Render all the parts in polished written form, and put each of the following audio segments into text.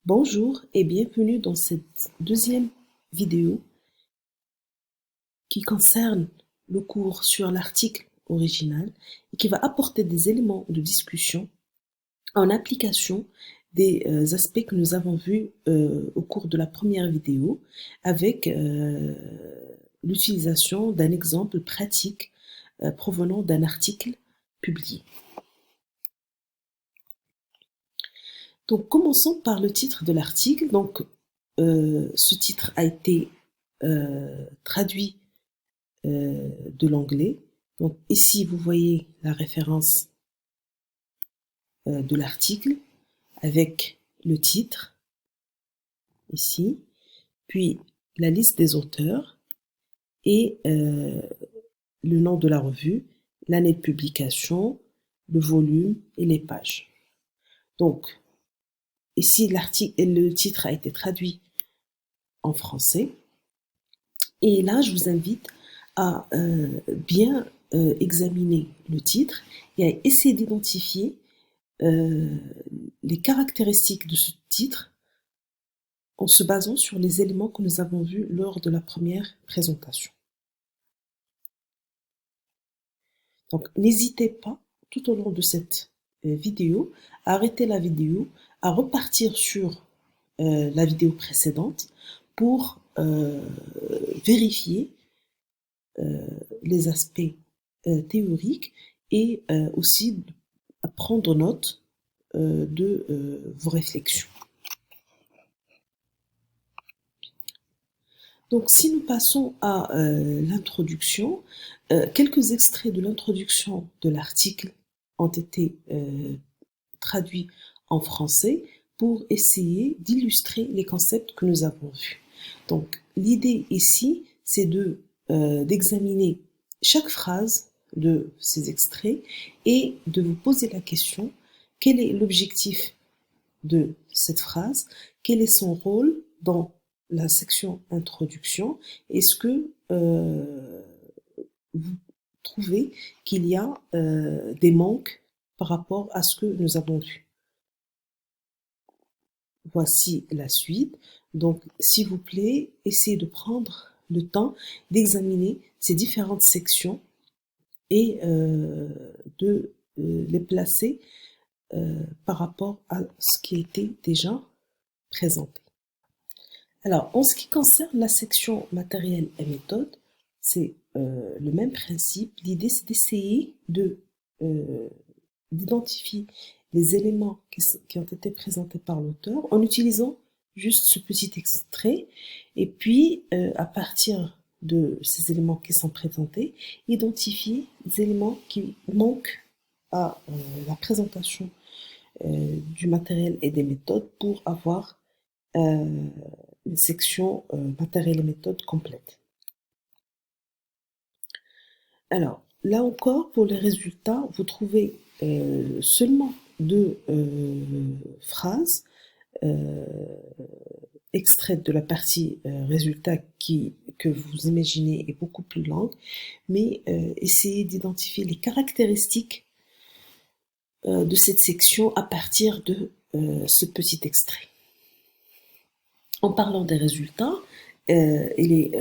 Bonjour et bienvenue dans cette deuxième vidéo qui concerne le cours sur l'article original et qui va apporter des éléments de discussion en application des aspects que nous avons vus au cours de la première vidéo avec l'utilisation d'un exemple pratique provenant d'un article publié. Donc, commençons par le titre de l'article. Donc, ce titre a été traduit de l'anglais. Donc, ici, vous voyez la référence de l'article avec le titre, ici, puis la liste des auteurs et le nom de la revue, l'année de publication, le volume et les pages. Donc, ici, le titre a été traduit en français. Et là, je vous invite à bien examiner le titre et à essayer d'identifier les caractéristiques de ce titre en se basant sur les éléments que nous avons vus lors de la première présentation. Donc, n'hésitez pas, tout au long de cette vidéo, à arrêter la vidéo, à repartir sur la vidéo précédente pour vérifier les aspects théoriques et aussi à prendre note de vos réflexions. Donc, si nous passons à l'introduction, quelques extraits de l'introduction de l'article ont été traduits en français pour essayer d'illustrer les concepts que nous avons vus. Donc, l'idée ici, c'est d'examiner chaque phrase de ces extraits et de vous poser la question, quel est l'objectif de cette phrase, quel est son rôle dans la section introduction, est-ce que vous trouvez qu'il y a des manques par rapport à ce que nous avons vu. Voici la suite. Donc, s'il vous plaît, essayez de prendre le temps d'examiner ces différentes sections et de les placer par rapport à ce qui était déjà présenté. Alors, en ce qui concerne la section matériel et méthode, c'est le même principe. L'idée, c'est d'essayer d'identifier les éléments qui ont été présentés par l'auteur en utilisant juste ce petit extrait. Et puis, à partir de ces éléments qui sont présentés, identifier les éléments qui manquent à la présentation du matériel et des méthodes pour avoir une section matériel et méthode complète. Alors, là encore, pour les résultats, vous trouvez seulement deux phrases extraites de la partie résultat que vous imaginez est beaucoup plus longue, mais essayez d'identifier les caractéristiques de cette section à partir de ce petit extrait. En parlant des résultats, il est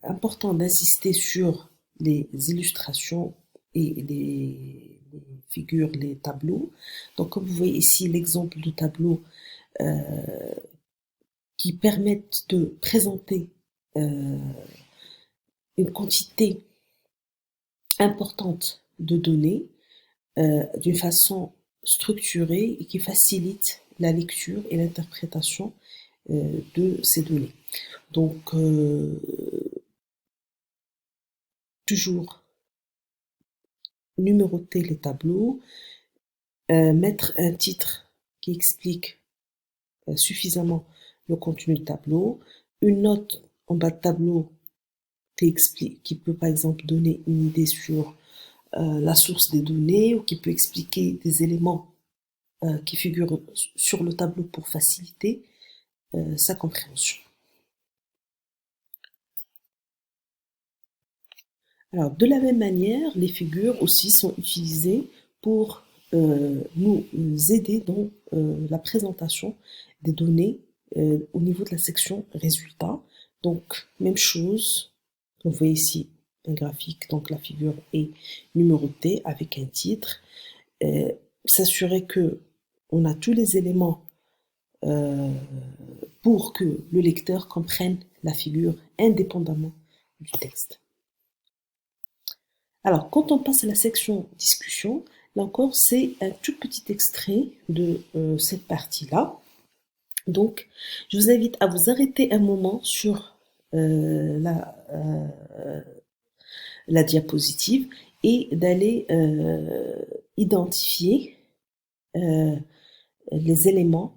important d'insister sur les illustrations et les figures, les tableaux. Donc, comme vous voyez ici l'exemple de tableaux qui permettent de présenter une quantité importante de données d'une façon structurée et qui facilite la lecture et l'interprétation de ces données. Donc, toujours numéroter les tableaux, mettre un titre qui explique suffisamment le contenu du tableau, une note en bas de tableau qui peut par exemple donner une idée sur la source des données ou qui peut expliquer des éléments qui figurent sur le tableau pour faciliter sa compréhension. Alors, de la même manière, les figures aussi sont utilisées pour nous aider dans la présentation des données au niveau de la section résultats. Donc, même chose, vous voyez ici un graphique, donc la figure est numérotée avec un titre. S'assurer que on a tous les éléments pour que le lecteur comprenne la figure indépendamment du texte. Alors, quand on passe à la section discussion, là encore, c'est un tout petit extrait de cette partie-là. Donc, je vous invite à vous arrêter un moment sur la diapositive et d'aller identifier les éléments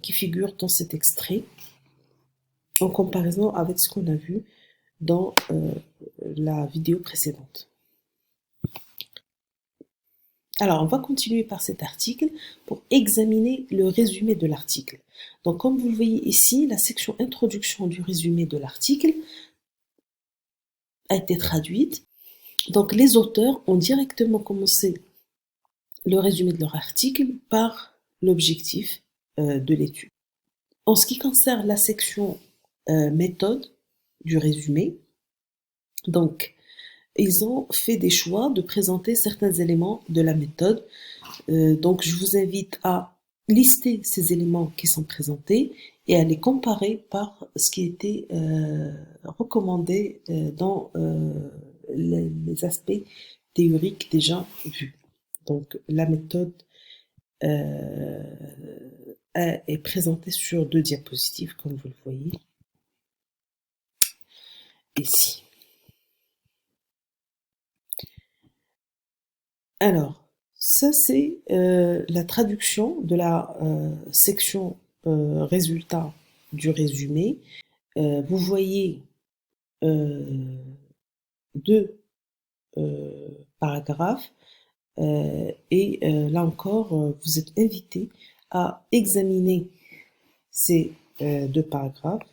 qui figurent dans cet extrait en comparaison avec ce qu'on a vu dans la vidéo précédente. Alors, on va continuer par cet article pour examiner le résumé de l'article. Donc, comme vous le voyez ici, la section introduction du résumé de l'article a été traduite. Donc, les auteurs ont directement commencé le résumé de leur article par l'objectif de l'étude. En ce qui concerne la section méthode du résumé, donc, ils ont fait des choix de présenter certains éléments de la méthode. Donc, je vous invite à lister ces éléments qui sont présentés et à les comparer par ce qui était recommandé dans les aspects théoriques déjà vus. Donc, la méthode est présentée sur 2 diapositives, comme vous le voyez ici. Alors, ça c'est la traduction de la section résultat du résumé. Vous voyez 2 paragraphes et là encore, vous êtes invité à examiner ces 2 paragraphes.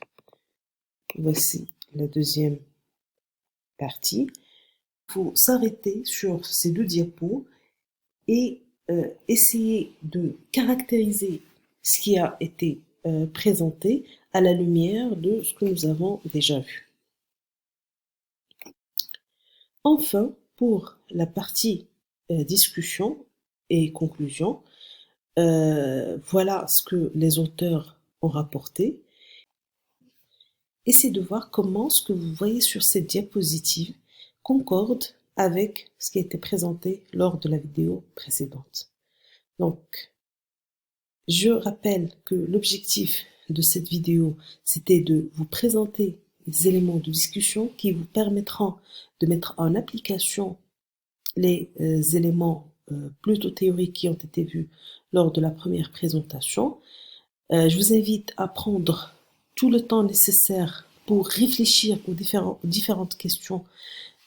Voici la deuxième partie. Il faut s'arrêter sur ces 2 diapos et essayer de caractériser ce qui a été présenté à la lumière de ce que nous avons déjà vu. Enfin, pour la partie discussion et conclusion, voilà ce que les auteurs ont rapporté. Essayez de voir comment ce que vous voyez sur cette diapositive concorde avec ce qui a été présenté lors de la vidéo précédente. Donc, je rappelle que l'objectif de cette vidéo, c'était de vous présenter des éléments de discussion qui vous permettront de mettre en application les éléments plutôt théoriques qui ont été vus lors de la première présentation. Je vous invite à prendre tout le temps nécessaire pour réfléchir aux différentes questions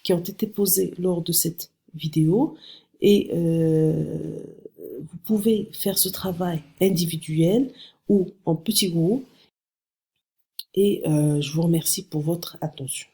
qui ont été posées lors de cette vidéo et vous pouvez faire ce travail individuel ou en petits groupes et je vous remercie pour votre attention.